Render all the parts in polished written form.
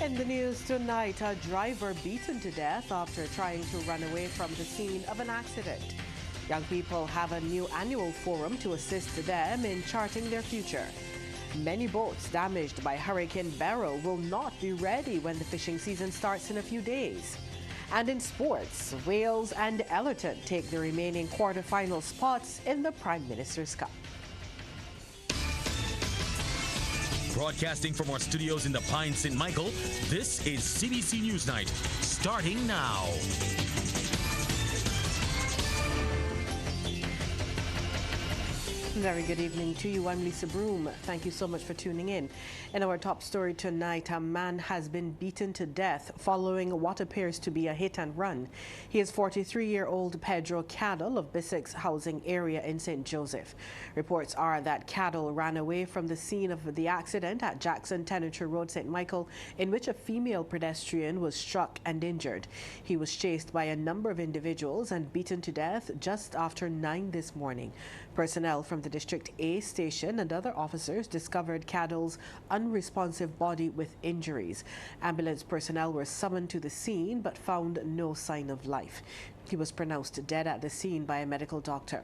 In the news tonight, a driver beaten to death after trying to run away from the scene of an accident. Young people have a new annual forum to assist them in charting their future. Many boats damaged by Hurricane Beryl will not be ready when the fishing season starts in a few days. And in sports, Wales and Ellerton take the remaining quarter-final spots in the Prime Minister's Cup. Broadcasting from our studios in the Pine St. Michael, this is CBC NewsNight, starting now. Very good evening to you. I'm Lisa Broom. Thank you so much for tuning in. In our top story tonight, a man has been beaten to death following what appears to be a hit and run. He is 43-year-old Pedro Cadell of Bissex housing area in St. Joseph. Reports are that Cadell ran away from the scene of the accident at Jackson Tenantry Road, St. Michael, in which a female pedestrian was struck and injured. He was chased by a number of individuals and beaten to death just after 9 this morning. Personnel from the District A station and other officers discovered Cadell's unresponsive body with injuries. Ambulance personnel were summoned to the scene but found no sign of life. He was pronounced dead at the scene by a medical doctor.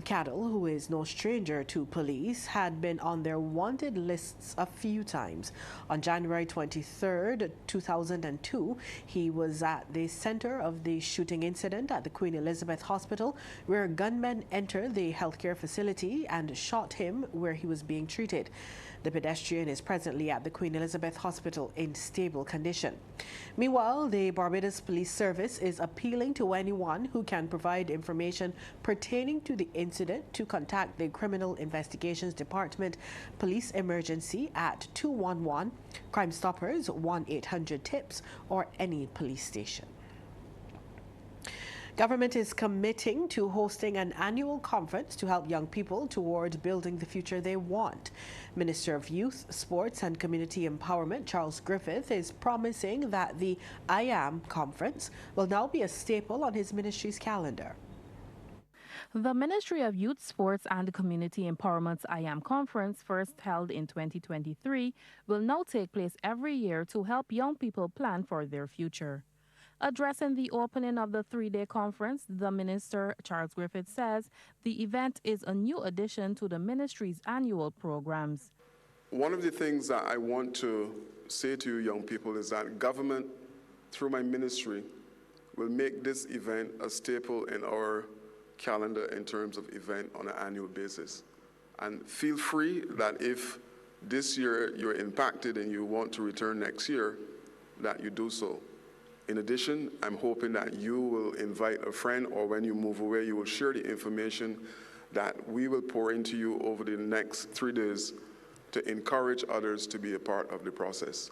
Cadell, who is no stranger to police, had been on their wanted lists a few times. On January 23, 2002, he was at the center of the shooting incident at the Queen Elizabeth Hospital, where gunmen entered the healthcare facility and shot him where he was being treated. The pedestrian is presently at the Queen Elizabeth Hospital in stable condition. Meanwhile, the Barbados Police Service is appealing to anyone who can provide information pertaining to the incident to contact the Criminal Investigations Department Police Emergency at 211, Crime Stoppers 1-800-TIPS, or any police station. Government is committing to hosting an annual conference to help young people toward building the future they want. Minister of Youth, Sports and Community Empowerment, Charles Griffith, is promising that the I Am conference will now be a staple on his ministry's calendar. The Ministry of Youth, Sports and Community Empowerment's I Am Conference, first held in 2023, will now take place every year to help young people plan for their future. Addressing the opening of the three-day conference, the minister, Charles Griffith, says the event is a new addition to the ministry's annual programs. One of the things that I want to say to you young people is that government, through my ministry, will make this event a staple in our calendar in terms of event on an annual basis. And feel free that if this year you're impacted and you want to return next year, that you do so. In addition, I'm hoping that you will invite a friend, or when you move away, you will share the information that we will pour into you over the next 3 days to encourage others to be a part of the process.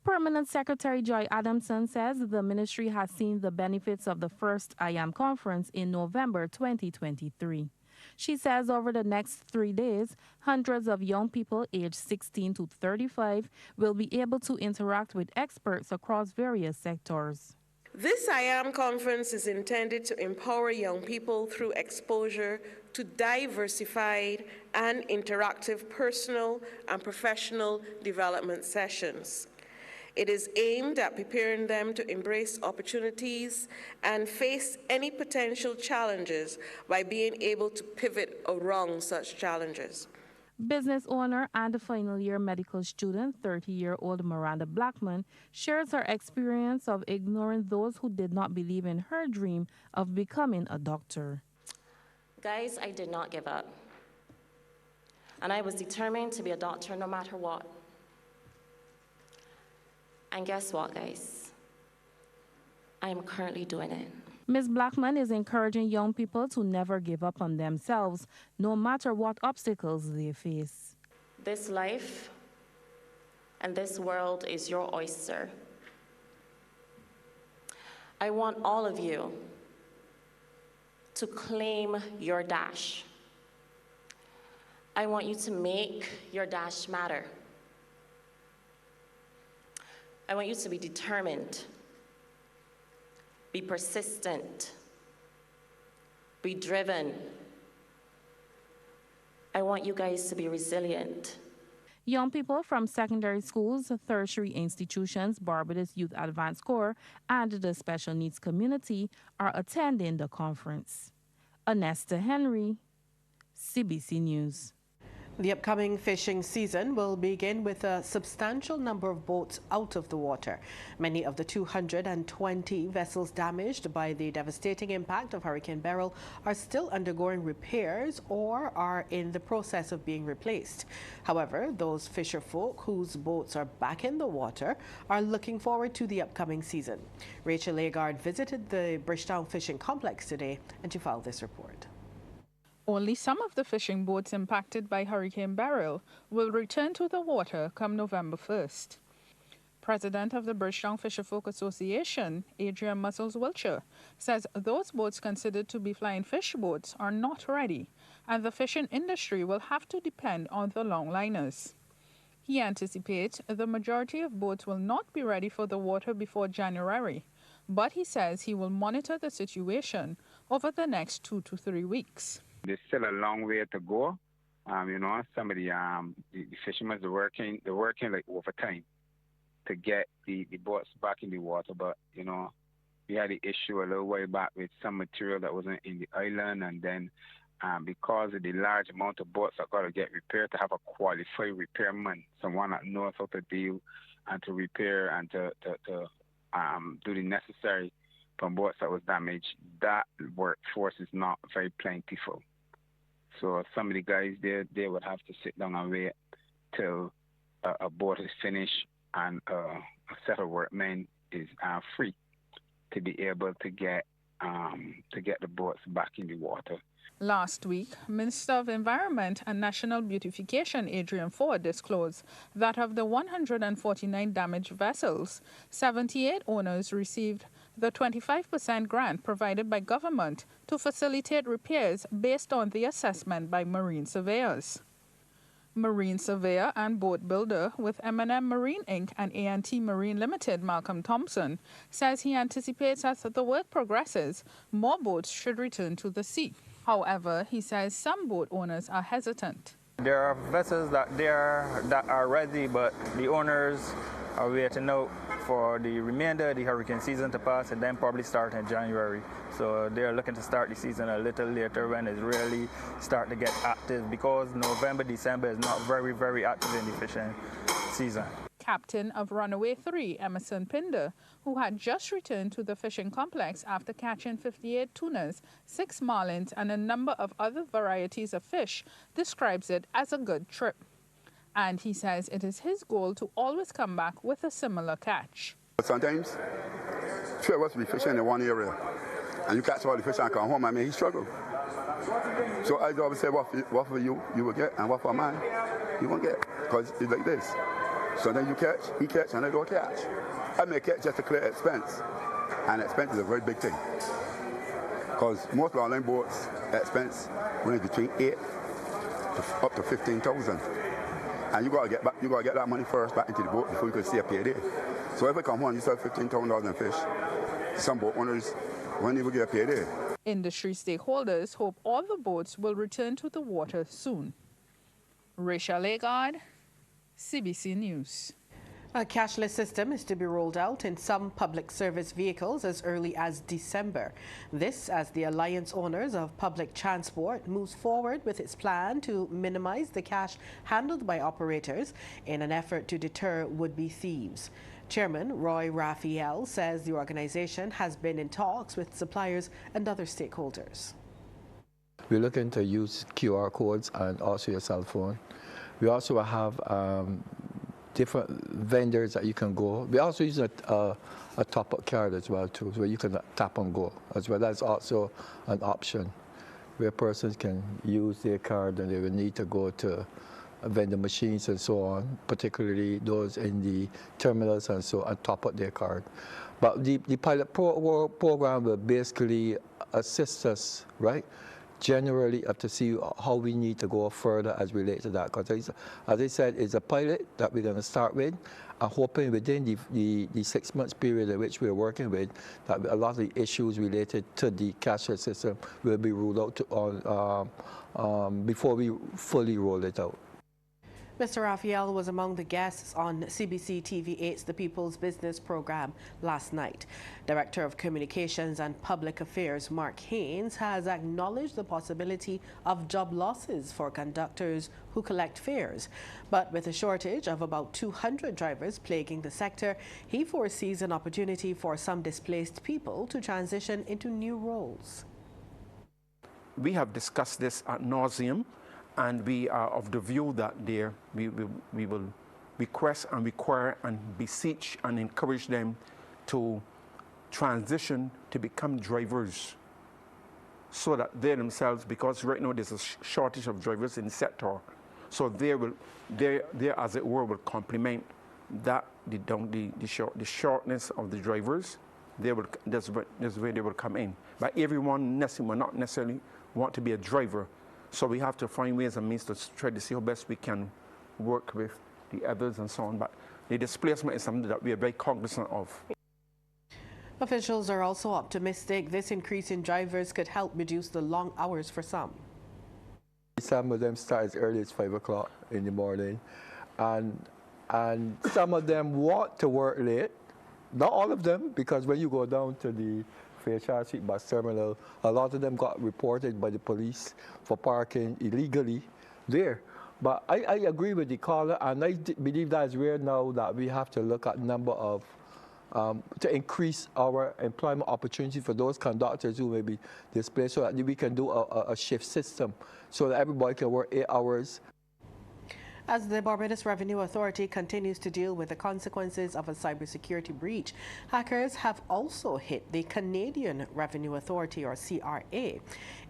Permanent Secretary Joy Adamson says the ministry has seen the benefits of the first I Am conference in November 2023. She says over the next 3 days, hundreds of young people aged 16 to 35 will be able to interact with experts across various sectors. This I Am conference is intended to empower young people through exposure to diversified and interactive personal and professional development sessions. It is aimed at preparing them to embrace opportunities and face any potential challenges by being able to pivot around such challenges. Business owner and final-year medical student, 30-year-old Miranda Blackman, shares her experience of ignoring those who did not believe in her dream of becoming a doctor. Guys, I did not give up. And I was determined to be a doctor no matter what. And guess what, guys? I am currently doing it. Ms. Blackman is encouraging young people to never give up on themselves, no matter what obstacles they face. This life and this world is your oyster. I want all of you to claim your dash. I want you to make your dash matter. I want you to be determined, be persistent, be driven. I want you guys to be resilient. Young people from secondary schools, tertiary institutions, Barbados Youth Advanced Corps, and the special needs community are attending the conference. Anesta Henry, CBC News. The upcoming fishing season will begin with a substantial number of boats out of the water. Many of the 220 vessels damaged by the devastating impact of Hurricane Beryl are still undergoing repairs or are in the process of being replaced. However, those fisherfolk whose boats are back in the water are looking forward to the upcoming season. Rachel Lagarde visited the Bridgetown Fishing Complex today and she filed this report. Only some of the fishing boats impacted by Hurricane Beryl will return to the water come November 1st. President of the Bridgetown Fisherfolk Association, Adrian Muscles-Wiltshire, says those boats considered to be flying fish boats are not ready, and the fishing industry will have to depend on the longliners. He anticipates the majority of boats will not be ready for the water before January, but he says he will monitor the situation over the next 2 to 3 weeks. There's still a long way to go. Some of the fishermen are working like overtime to get the boats back in the water. But, we had the issue a little while back with some material that wasn't in the island. And then because of the large amount of boats that got to get repaired, to have a qualified repairman, someone that knows how to deal and to repair and to do the necessary from boats that was damaged, that workforce is not very plentiful. So some of the guys there, they would have to sit down and wait till a boat is finished and a set of workmen is free to be able to get the boats back in the water. Last week, Minister of Environment and National Beautification Adrian Ford disclosed that of the 149 damaged vessels, 78 owners received the 25% grant provided by government to facilitate repairs based on the assessment by marine surveyors. Marine surveyor and boat builder with M&M Marine Inc. and A&T Marine Limited, Malcolm Thompson, says he anticipates as the work progresses, more boats should return to the sea. However, he says some boat owners are hesitant. There are vessels that are ready, but the owners are waiting out for the remainder of the hurricane season to pass and then probably start in January. So they're looking to start the season a little later when it's really start to get active, because November, December is not very, very active in the fishing season. Captain of Runaway 3, Emerson Pinder, who had just returned to the fishing complex after catching 58 tunas, 6 marlins, and a number of other varieties of fish, describes it as a good trip. And he says it is his goal to always come back with a similar catch. Sometimes, 3 of us will be fishing in one area, and you catch all the fish and come home, he struggle. So I always say, what for you will get, and what for mine, you won't get, because it's like this. So then you catch, he catch, and I don't catch. I may catch just to clear expense, and expense is a very big thing. Because most long-line boats, expense range between 8 to up to 15,000. And you gotta get that money first back into the boat before you can see a payday. So if I come home, you sell $15,000 in fish. Some boat owners won't even get a payday. Industry stakeholders hope all the boats will return to the water soon. Rachel Lagarde, CBC News. A cashless system is to be rolled out in some public service vehicles as early as December. This as the Alliance Owners of Public Transport moves forward with its plan to minimize the cash handled by operators in an effort to deter would-be thieves. Chairman Roy Raphael says the organization has been in talks with suppliers and other stakeholders. We're looking to use QR codes and also your cell phone. We also have different vendors that you can go. We also use a top-up card as well too, where you can tap and go as well. That's also an option where persons can use their card and they will need to go to vendor machines and so on, particularly those in the terminals and so on, top up their card. But the pilot program will basically assist us, right? Generally, up to see how we need to go further as related to that. Because as I said, it's a pilot that we're going to start with. I'm hoping within the 6 months period in which we're working with, that a lot of the issues related to the cashless system will be ruled out before we fully roll it out. Mr. Raphael was among the guests on CBC TV8's The People's Business program last night. Director of Communications and Public Affairs Mark Haynes has acknowledged the possibility of job losses for conductors who collect fares. But with a shortage of about 200 drivers plaguing the sector, he foresees an opportunity for some displaced people to transition into new roles. We have discussed this ad nauseum, and we are of the view that we will request and require and beseech and encourage them to transition to become drivers, so that they themselves, because right now there's a shortage of drivers in the sector, so they as it were will complement that the shortness of the drivers. That's where they will come in. But everyone will not necessarily want to be a driver. So we have to find ways and means to try to see how best we can work with the others and so on. But the displacement is something that we are very cognizant of. Officials are also optimistic this increase in drivers could help reduce the long hours for some. Some of them start as early as 5 o'clock in the morning, and some of them want to work late. Not all of them, because when you go down to the Fairchild Street bus terminal, a lot of them got reported by the police for parking illegally there. But I agree with the caller, and I believe that is rare now that we have to look at number of, to increase our employment opportunity for those conductors who may be displaced, so that we can do a shift system so that everybody can work 8 hours. As the Barbados Revenue Authority continues to deal with the consequences of a cybersecurity breach, hackers have also hit the Canadian Revenue Authority, or CRA.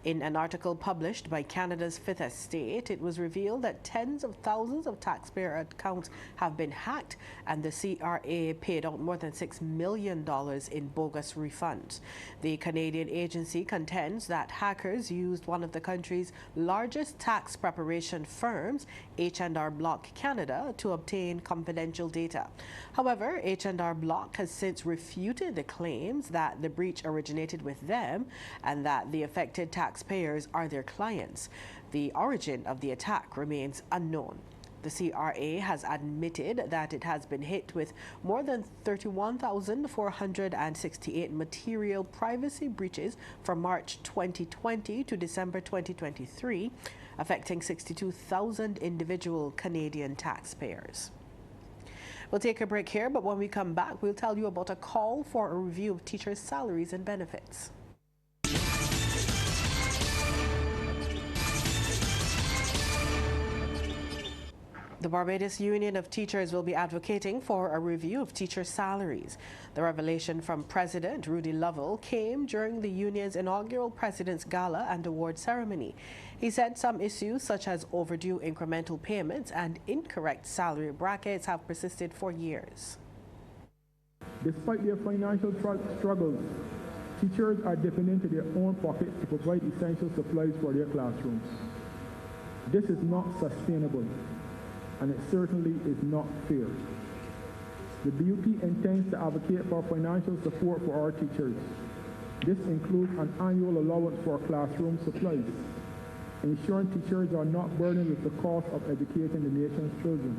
In an article published by Canada's Fifth Estate, it was revealed that tens of thousands of taxpayer accounts have been hacked, and the CRA paid out more than $6 million in bogus refunds. The Canadian agency contends that hackers used one of the country's largest tax preparation firms, H&R Block Canada, to obtain confidential data. However, H&R Block has since refuted the claims that the breach originated with them and that the affected taxpayers are their clients. The origin of the attack remains unknown. The CRA has admitted that it has been hit with more than 31,468 material privacy breaches from March 2020 to December 2023, affecting 62,000 individual Canadian taxpayers. We'll take a break here, but when we come back, we'll tell you about a call for a review of teachers' salaries and benefits. The Barbados Union of Teachers will be advocating for a review of teacher salaries. The revelation from President Rudy Lovell came during the union's inaugural President's Gala and Award ceremony. He said some issues such as overdue incremental payments and incorrect salary brackets have persisted for years. Despite their financial struggles, teachers are dipping into their own pockets to provide essential supplies for their classrooms. This is not sustainable, and it certainly is not fair. The BUT intends to advocate for financial support for our teachers. This includes an annual allowance for classroom supplies, ensuring teachers are not burdened with the cost of educating the nation's children.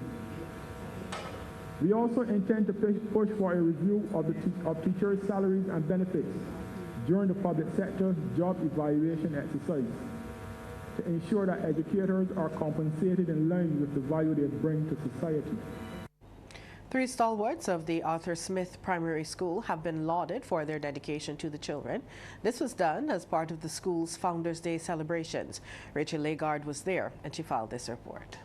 We also intend to push for a review of teachers' salaries and benefits during the public sector job evaluation exercise, to ensure that educators are compensated in line with the value they bring to society. 3 stalwarts of the Arthur Smith Primary School have been lauded for their dedication to the children. This was done as part of the school's Founders Day celebrations. Rachel Lagarde was there, and she filed this report.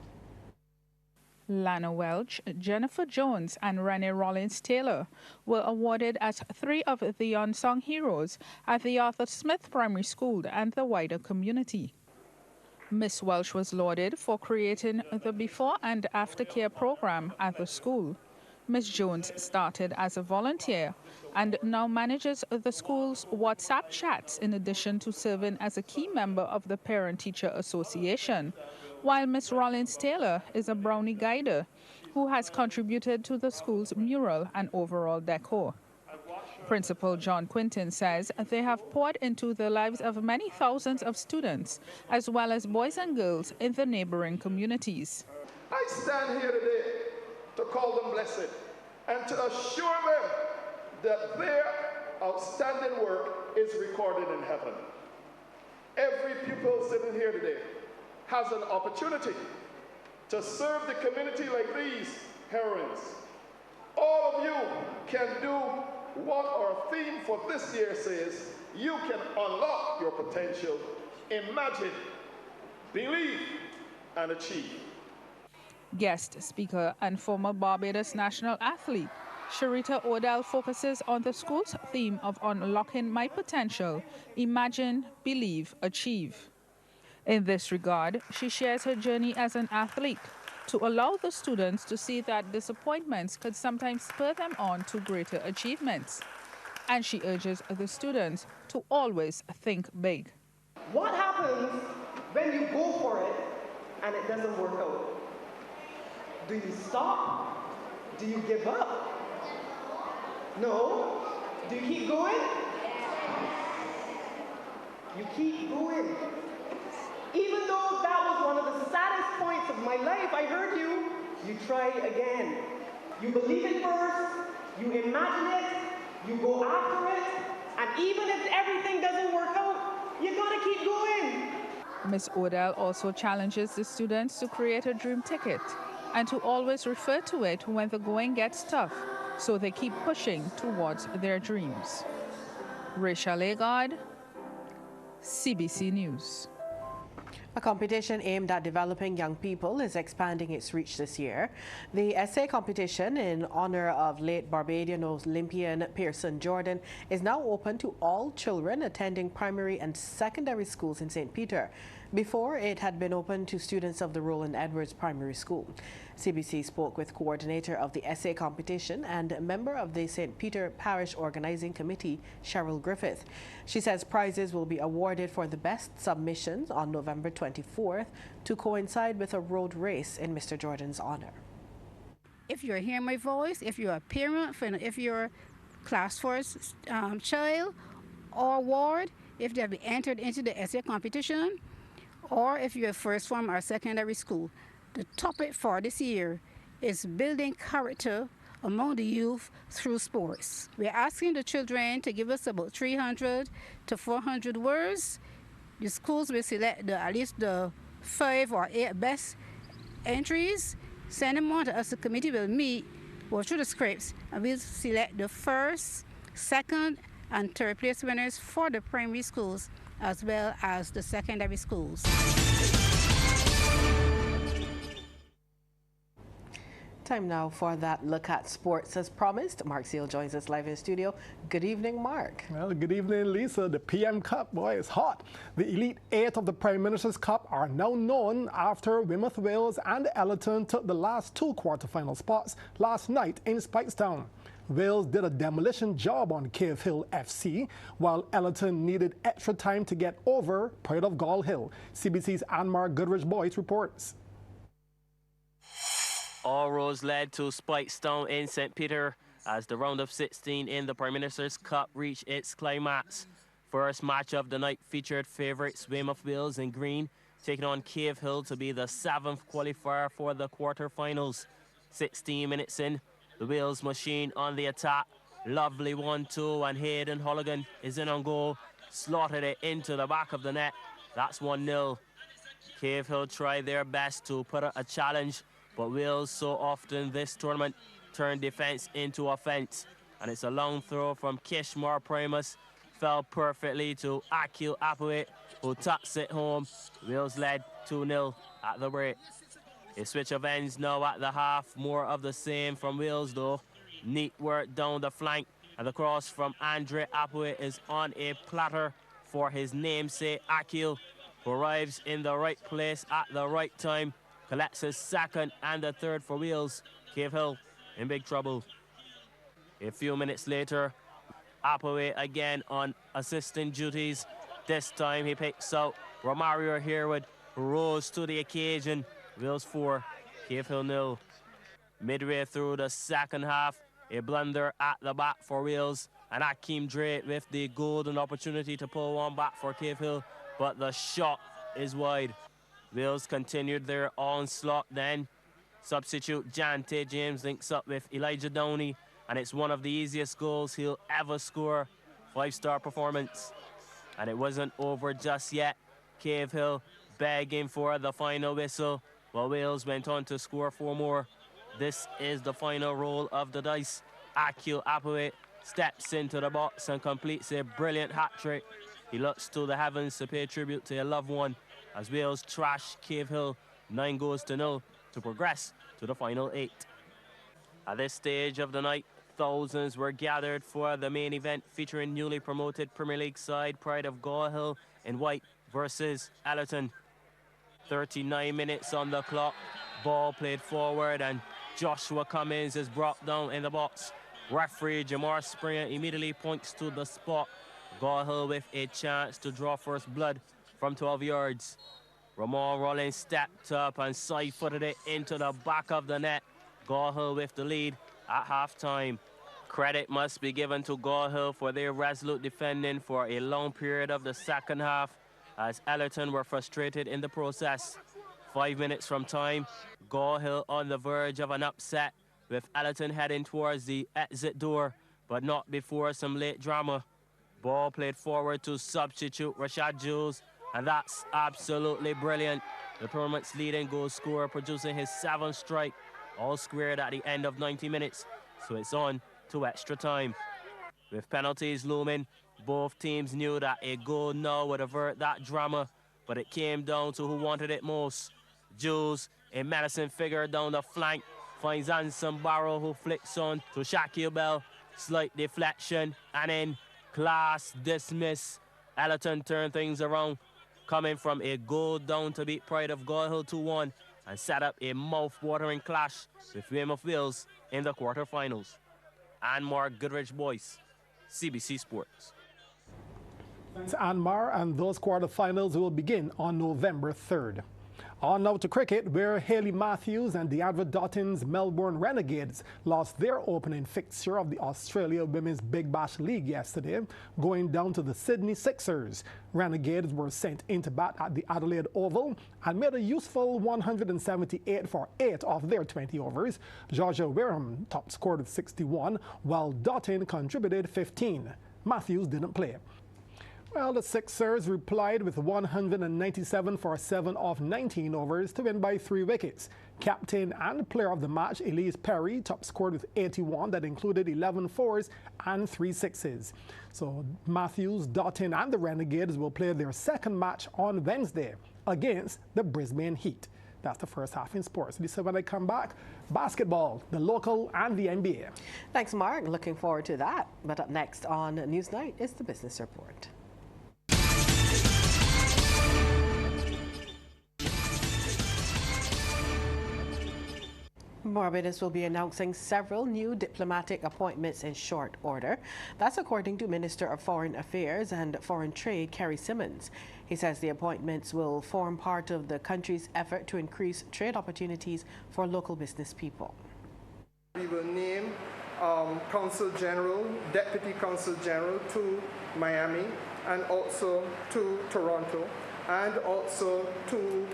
Lana Welch, Jennifer Jones, and Renee Rollins-Taylor were awarded as 3 of the unsung heroes at the Arthur Smith Primary School and the wider community. Miss Welch was lauded for creating the before and after care program at the school. Miss Jones started as a volunteer and now manages the school's WhatsApp chats in addition to serving as a key member of the Parent-Teacher Association, while Miss Rollins-Taylor is a brownie guider who has contributed to the school's mural and overall decor. Principal John Quinton says they have poured into the lives of many thousands of students, as well as boys and girls in the neighboring communities. I stand here today to call them blessed and to assure them that their outstanding work is recorded in heaven. Every pupil sitting here today has an opportunity to serve the community like these heroines. All of you can do what our theme for this year says: you can unlock your potential, imagine, believe, and achieve. Guest speaker and former Barbados national athlete Sharita Odell focuses on the school's theme of unlocking my potential, imagine, believe, achieve. In this regard, she shares her journey as an athlete to allow the students to see that disappointments could sometimes spur them on to greater achievements. And she urges the students to always think big. What happens when you go for it and it doesn't work out? Do you stop? Do you give up? No? Do you keep going? You keep going. Even though that was one of the saddest points of my life, I heard you. You try again. You believe it first, you imagine it, you go after it, and even if everything doesn't work out, you gotta keep going. Ms. Odell also challenges the students to create a dream ticket and to always refer to it when the going gets tough, so they keep pushing towards their dreams. Rachel Agard, CBC News. A competition aimed at developing young people is expanding its reach this year. The essay competition in honor of late Barbadian Olympian Pearson Jordan is now open to all children attending primary and secondary schools in St. Peter. Before, it had been open to students of the Roland Edwards Primary School. CBC spoke with coordinator of the essay competition and member of the St. Peter Parish Organizing Committee, Cheryl Griffith. She says prizes will be awarded for the best submissions on November 24th to coincide with a road race in Mr. Jordan's honor. If you're hearing my voice, if you're a parent, if you're a class 4 child or ward, if they have been entered into the essay competition, or if you're a first form or secondary school, the topic for this year is building character among the youth through sports. We're asking the children to give us about 300 to 400 words. The schools will select at least the 5 or 8 best entries, send them on to us. The committee will meet, go through the scripts, and we'll select the first, second, and third place winners for the primary schools as well as the secondary schools. Time now for that look at sports. As promised, Mark Seal joins us live in studio. Good evening, Mark. Well, good evening, Lisa. The PM Cup, boy, is hot. The Elite 8 of the Prime Minister's Cup are now known after Weymouth Wales and Ellerton took the last 2 quarterfinal spots last night in Speightstown. Wales did a demolition job on Cave Hill FC, while Ellerton needed extra time to get over Pride of Gall Hill. CBC's Anmar Goodrich-Boyce reports. All roads led to Speightstown in St. Peter as the round of 16 in the Prime Minister's Cup reached its climax. First match of the night featured favourites Weymouth Wales in green, taking on Cave Hill to be the 7th qualifier for the quarterfinals. 16 minutes in, the Wales machine on the attack. Lovely 1-2, and Hayden Holligan is in on goal. Slotted it into the back of the net. That's 1-0. Cave Hill tried their best to put up a challenge, but Wales so often this tournament turned defence into offence. And it's a long throw from Kishmar Primus. Fell perfectly to Akil Apawit, who tucks it home. Wales led 2-0 at the break. A switch of ends now at the half. More of the same from Wales, though. Neat work down the flank. And the cross from Andre Apawit is on a platter for his namesake, Akil, who arrives in the right place at the right time. Collects his second and the third for Wales. Cave Hill in big trouble. A few minutes later, Apawit again on assistant duties. This time he picks out Romario Herwood, who rose to the occasion. Wales 4, Cave Hill 0. Midway through the second half, a blunder at the back for Wales, and Akeem Drake with the golden opportunity to pull one back for Cave Hill, but the shot is wide. Wales continued their onslaught then. Substitute Jante James links up with Elijah Downey, and it's one of the easiest goals he'll ever score. 5-star performance. And it wasn't over just yet. Cave Hill begging for the final whistle, while Wales went on to score 4 more. This is the final roll of the dice. Akil Apaway steps into the box and completes a brilliant hat-trick. He looks to the heavens to pay tribute to a loved one as Wales trash Cave Hill 9-0 to progress to the final 8. At this stage of the night, thousands were gathered for the main event featuring newly promoted Premier League side Pride of Gaw Hill in white versus Allerton. 39 minutes on the clock. Ball played forward and Joshua Cummins is brought down in the box. Referee Jamar Springer immediately points to the spot. Gaw Hill with a chance to draw first blood from 12 yards. Ramon Rollins stepped up and side-footed it into the back of the net. Gaw Hill with the lead at halftime. Credit must be given to Gaw Hill for their resolute defending for a long period of the second half as Allerton were frustrated in the process. 5 minutes from time, Gaw Hill on the verge of an upset with Allerton heading towards the exit door, but not before some late drama. Ball played forward to substitute Rashad Jules, and that's absolutely brilliant. The tournament's leading goal scorer producing his 7th strike, all squared at the end of 90 minutes, so it's on to extra time. With penalties looming, both teams knew that a goal now would avert that drama, but it came down to who wanted it most. Jules, a menacing figure down the flank, finds Anson Barrow, who flicks on to Shaquille Bell. Slight deflection, and in class dismiss. Allerton turned things around, coming from a goal down to beat Pride of Gaw Hill 2-1 and set up a mouth-watering clash with Weymouth Wales in the quarterfinals. Anmar Goodrich Boyce, CBC Sports. Thanks, Anmar, and those quarterfinals will begin on November 3rd. On now to cricket, where Hayley Matthews and Deandra Dottin's Melbourne Renegades lost their opening fixture of the Australia Women's Big Bash League yesterday, going down to the Sydney Sixers. Renegades were sent into bat at the Adelaide Oval and made a useful 178 for 8 of their 20 overs. Georgia Wareham top scored with 61, while Dottin contributed 15. Matthews didn't play. Well, the Sixers replied with 197 for 7 of 19 overs to win by 3 wickets. Captain and player of the match, Elise Perry, top scored with 81 that included 11 fours and 3 sixes. So Matthews, Dottin and the Renegades will play their second match on Wednesday against the Brisbane Heat. That's the first half in sports. Lisa, when I come back, basketball, the local and the NBA. Thanks, Mark. Looking forward to that. But up next on Newsnight is the Business Report. Barbados will be announcing several new diplomatic appointments in short order. That's according to Minister of Foreign Affairs and Foreign Trade, Kerry Simmons. He says the appointments will form part of the country's effort to increase trade opportunities for local business people. We will name Consul General, Deputy Consul General to Miami and also to Toronto and also to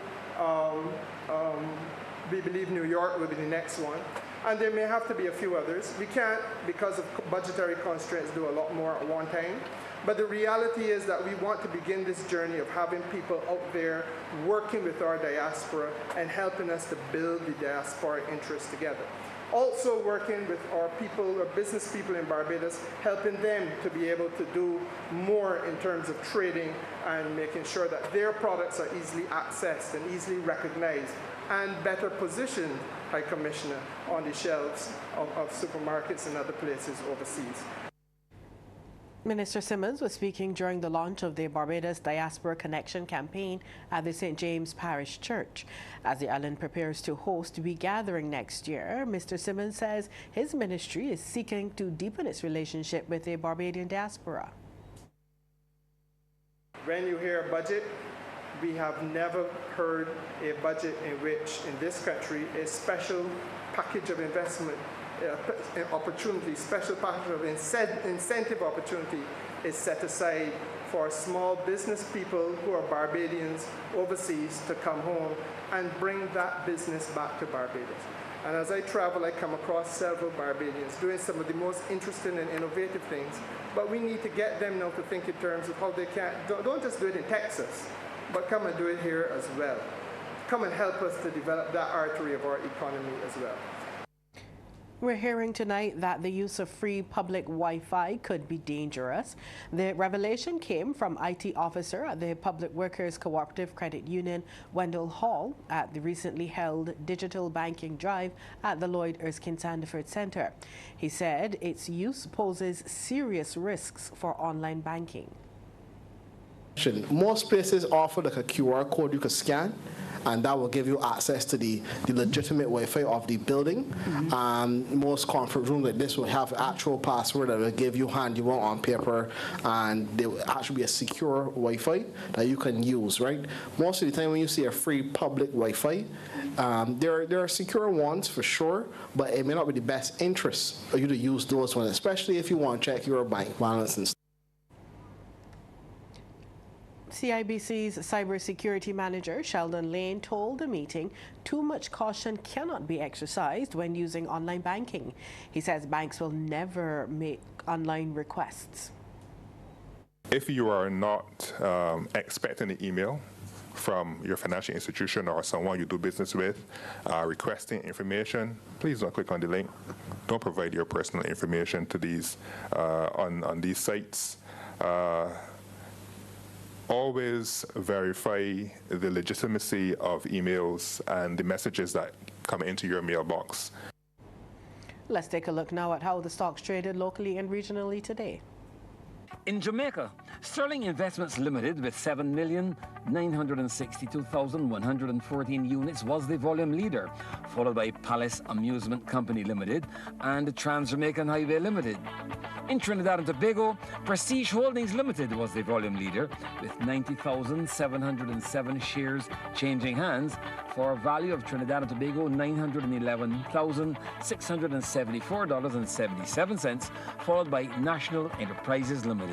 we believe New York will be the next one. And there may have to be a few others. We can't, because of budgetary constraints, do a lot more at one time. But the reality is that we want to begin this journey of having people out there working with our diaspora and helping us to build the diaspora interest together. Also working with our people, our business people in Barbados, helping them to be able to do more in terms of trading and making sure that their products are easily accessed and easily recognized and better positioned, High Commissioner, on the shelves of supermarkets and other places overseas. Minister Simmons was speaking during the launch of the Barbados Diaspora Connection campaign at the St. James Parish Church. As the island prepares to host a gathering next year, Mr. Simmons says his ministry is seeking to deepen its relationship with the Barbadian diaspora. When you hear a budget, we have never heard a budget in which, in this country, a special package of investment opportunity, special package of incentive opportunity is set aside for small business people who are Barbadians overseas to come home and bring that business back to Barbados. And as I travel, I come across several Barbadians doing some of the most interesting and innovative things. But we need to get them now to think in terms of how they can, don't just do it in Texas, but come and do it here as well. Come and help us to develop that artery of our economy as well. We're hearing tonight that the use of free public Wi-Fi could be dangerous. The revelation came from IT officer at the Public Workers Cooperative Credit Union, Wendell Hall, at the recently held digital banking drive at the Lloyd Erskine Sandiford Center. He said its use poses serious risks for online banking. Most places offer like a QR code you can scan, and that will give you access to the legitimate Wi-Fi of the building. Most conference rooms like this will have an actual password that will give you handy one on paper, and there will actually be a secure Wi-Fi that you can use, right? Most of the time when you see a free public Wi-Fi, there are secure ones for sure, but it may not be the best interest for you to use those ones, especially if you want to check your bank balance and stuff. CIBC's cybersecurity manager, Sheldon Lane, told the meeting too much caution cannot be exercised when using online banking. He says banks will never make online requests. If you are not expecting an email from your financial institution or someone you do business with requesting information, please don't click on the link. Don't provide your personal information to these on these sites. Always verify the legitimacy of emails and the messages that come into your mailbox. Let's take a look now at how the stocks traded locally and regionally today. In Jamaica, Sterling Investments Limited with 7,962,114 units was the volume leader, followed by Palace Amusement Company Limited and Trans-Jamaican Highway Limited. In Trinidad and Tobago, Prestige Holdings Limited was the volume leader with 90,707 shares changing hands for a value of Trinidad and Tobago $911,674.77, followed by National Enterprises Limited.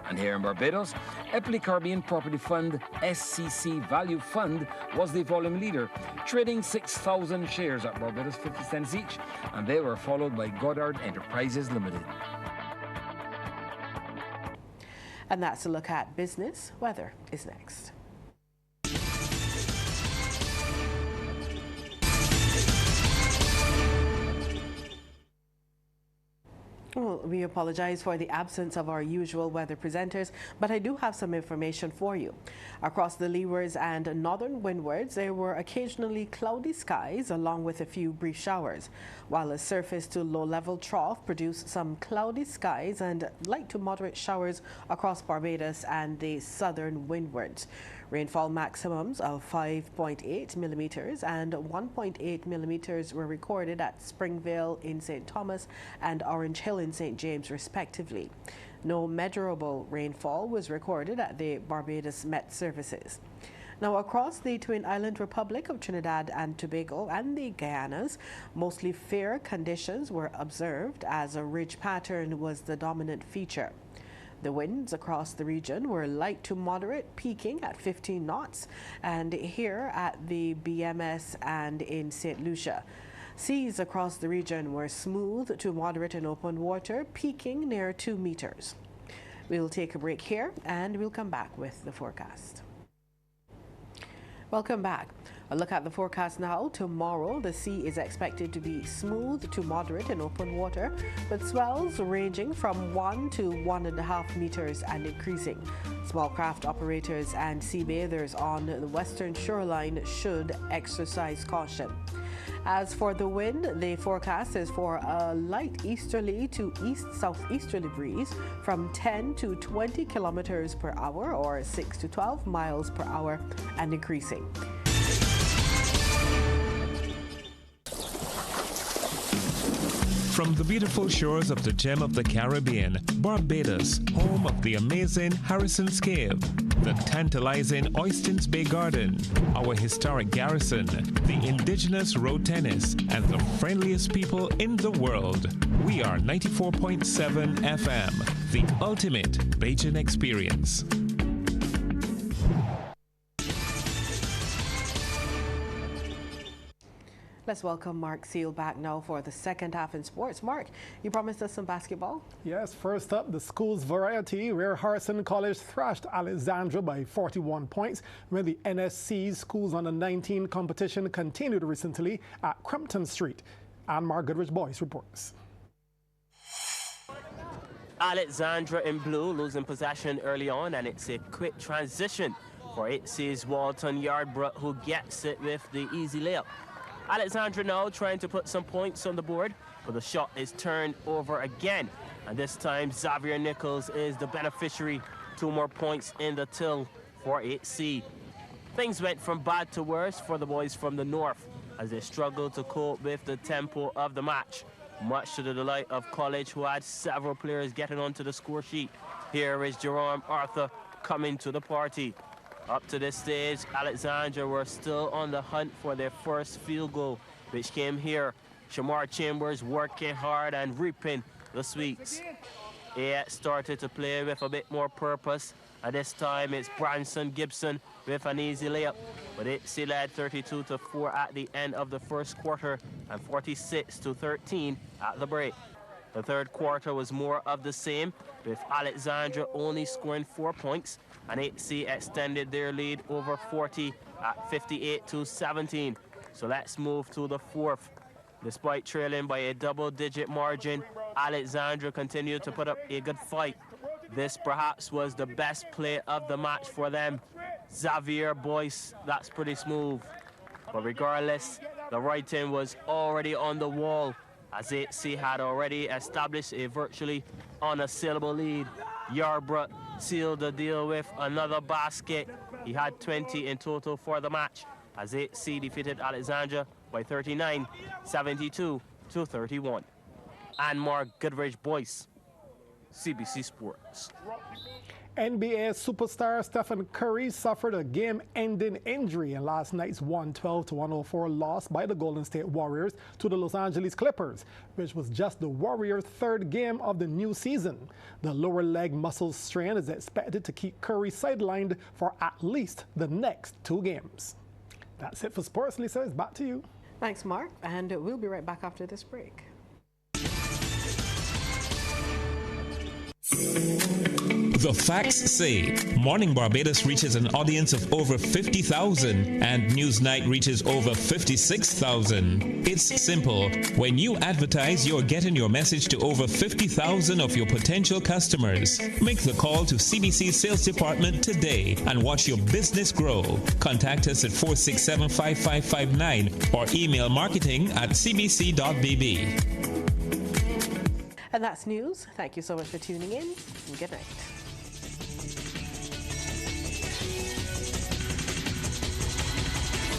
And here in Barbados, Epley Caribbean Property Fund SCC Value Fund was the volume leader, trading 6,000 shares at Barbados 50 cents each, and they were followed by Goddard Enterprises Limited. And that's a look at business. Weather is next. Well, we apologize for the absence of our usual weather presenters, but I do have some information for you. Across the leewards and northern windwards, there were occasionally cloudy skies along with a few brief showers, while a surface to low-level trough produced some cloudy skies and light to moderate showers across Barbados and the southern windwards. Rainfall maximums of 5.8 millimeters and 1.8 millimeters were recorded at Springvale in St. Thomas and Orange Hill in St. James, respectively. No measurable rainfall was recorded at the Barbados Met Services. Now, across the Twin Island Republic of Trinidad and Tobago and the Guyanas, mostly fair conditions were observed as a ridge pattern was the dominant feature. The winds across the region were light to moderate, peaking at 15 knots, and here at the BMS and in St. Lucia. Seas across the region were smooth to moderate in open water, peaking near 2 meters. We'll take a break here, and we'll come back with the forecast. Welcome back. A look at the forecast now. Tomorrow, the sea is expected to be smooth to moderate in open water, with swells ranging from 1 to 1.5 meters and increasing. Small craft operators and sea bathers on the western shoreline should exercise caution. As for the wind, the forecast is for a light easterly to east-southeasterly breeze from 10 to 20 kilometers per hour or 6 to 12 miles per hour and increasing. From the beautiful shores of the gem of the Caribbean, Barbados, home of the amazing Harrison's Cave, the tantalizing Oystins Bay Garden, our historic garrison, the indigenous road tennis, and the friendliest people in the world. We are 94.7 FM, the ultimate Bajan experience. Let's welcome Mark Seal back now for the second half in sports. Mark, you promised us some basketball? Yes, first up, the school's variety, where Harrison College thrashed Alexandra by 41 points, when the NSC's Schools Under 19 competition continued recently at Crampton Street. And Mark Goodrich-Boyce reports. Alexandra in blue losing possession early on, and it's a quick transition for ITSE's Walton Yardbrook, who gets it with the easy layup. Alexandra now trying to put some points on the board, but the shot is turned over again. And this time, Xavier Nichols is the beneficiary. 2 more points in the till for 8C. Things went from bad to worse for the boys from the north as they struggled to cope with the tempo of the match, much to the delight of College, who had several players getting onto the score sheet. Here is Jerome Arthur coming to the party. Up to this stage, Alexandra were still on the hunt for their first field goal, which came here. Shamar Chambers working hard and reaping the sweets. AX started to play with a bit more purpose, and this time it's Branson Gibson with an easy layup. But ITSE led 32-4 at the end of the first quarter and 46-13 at the break. The third quarter was more of the same, with Alexandra only scoring 4 points, and ITSE extended their lead over 40 at 58-17. So let's move to the fourth. Despite trailing by a double-digit margin, Alexandra continued to put up a good fight. This perhaps was the best play of the match for them. Xavier Boyce, that's pretty smooth. But regardless, the writing was already on the wall, as ITSE had already established a virtually unassailable lead. Yarbrough sealed the deal with another basket. He had 20 in total for the match, as ITSE defeated Alexandra by 39, 72-31. And Mark Goodrich-Boyce, CBC Sports. NBA superstar Stephen Curry suffered a game-ending injury in last night's 112-104 loss by the Golden State Warriors to the Los Angeles Clippers, which was just the Warriors' third game of the new season. The lower leg muscle strain is expected to keep Curry sidelined for at least the next 2 games. That's it for sports. Lisa, it's back to you. Thanks, Mark, and we'll be right back after this break. The facts say Morning Barbados reaches an audience of over 50,000 and Newsnight reaches over 56,000. It's simple. When you advertise, you're getting your message to over 50,000 of your potential customers. Make the call to CBC Sales Department today and watch your business grow. Contact us at 467-5559 or email marketing@cbc.bb. And that's news. Thank you so much for tuning in, and good night.